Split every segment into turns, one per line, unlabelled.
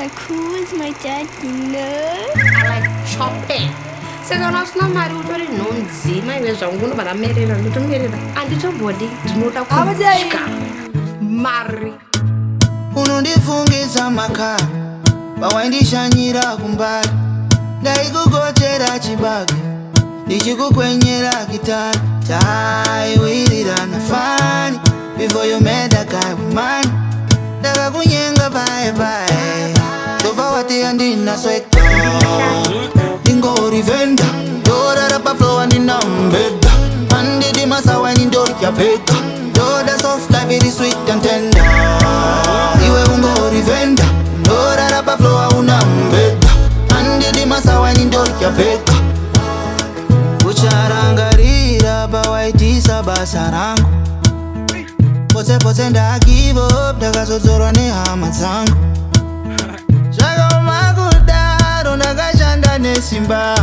Takura is my dad, you know?
I like chopping. Saka nasina mari utori nonzima iwe zvangu unobva merera ndotomerera anditobodi ndinoda kusvika mari
unondifungisa makara pawaindishanyira kumbari ndaikugochera chibage ndichikukwenyera gitari taiwirirana fani before you met a guy with money ndakakunyenga bye bye tova wati andina sweka ndingori venda ndorara paflowa ndinambeda andidi masawa ndindorya peka ndoda soft life iri sweet and tender iwe ungori venda ndorara paflowa unambeda andidi masawa ndindorya peka kucharangarira pawaitisa basa rangu potse nda give up ndakazodzorwa nehama dzangu zvakaomakudaro ndakashanda nesimba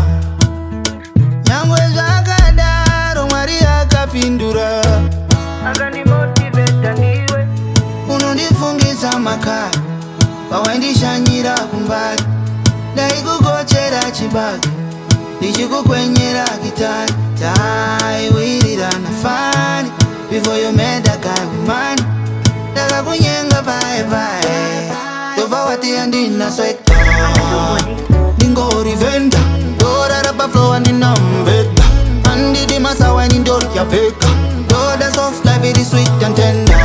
nyangwe zvakadaro mwari akapindura akandimotiveta ndiwe unondifungisa makara pawaindishanyira kumbari ndaikugochera chibage ndichikukwenyera gitari taiwirirana fani before you met a guy with money ndakakunyenga bye bye tova wati andina sweka ndingori venda ndorara paflowa ndinambeda andidi masawa ndindorya peka ndoda soft life iri sweet and tender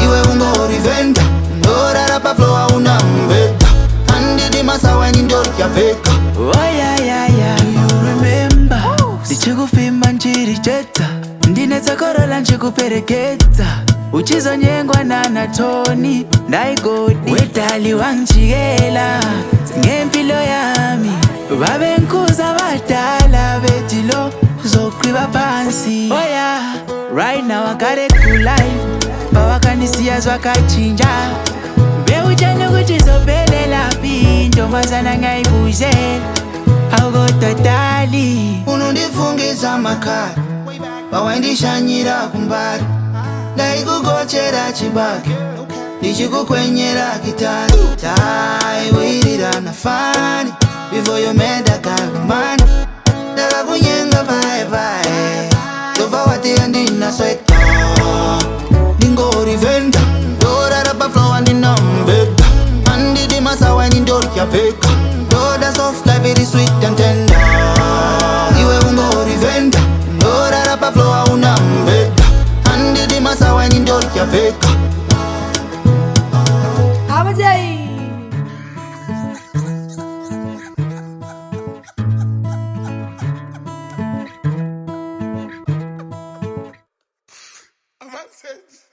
iwe ungori venda ndorara paflowa unambeda andidi masawa ndindorya peka
you remember ndichikufimba nchiricheta ndinetsakorola nchikupereketa uchizonyengwa nanatoni ndaigodi wedali wangichikela ngempilo yami babenkuza badala betilo uzokwiba phansi right now I got a cool life bawakanisiya zwakachinja bewutshela ukuthi izophelela phi ntombazana ngayibuzela awukototali
unondifungisa makara pawaindishanyira kumbari ndaikugochera chibage ndichikukwenyera gitari taiwirirana fani before you met a guy with money ndakakunyenga bye bye tova wati andina sweka ndingori venda ndorara paflowa ndinambeda andidi masawa ndindorya peka ndoda soft life iri sweet and tender iwe ungori venda ndorara paflowa unambeda andidi masawa ndindorya peka
Amujei!
That's it.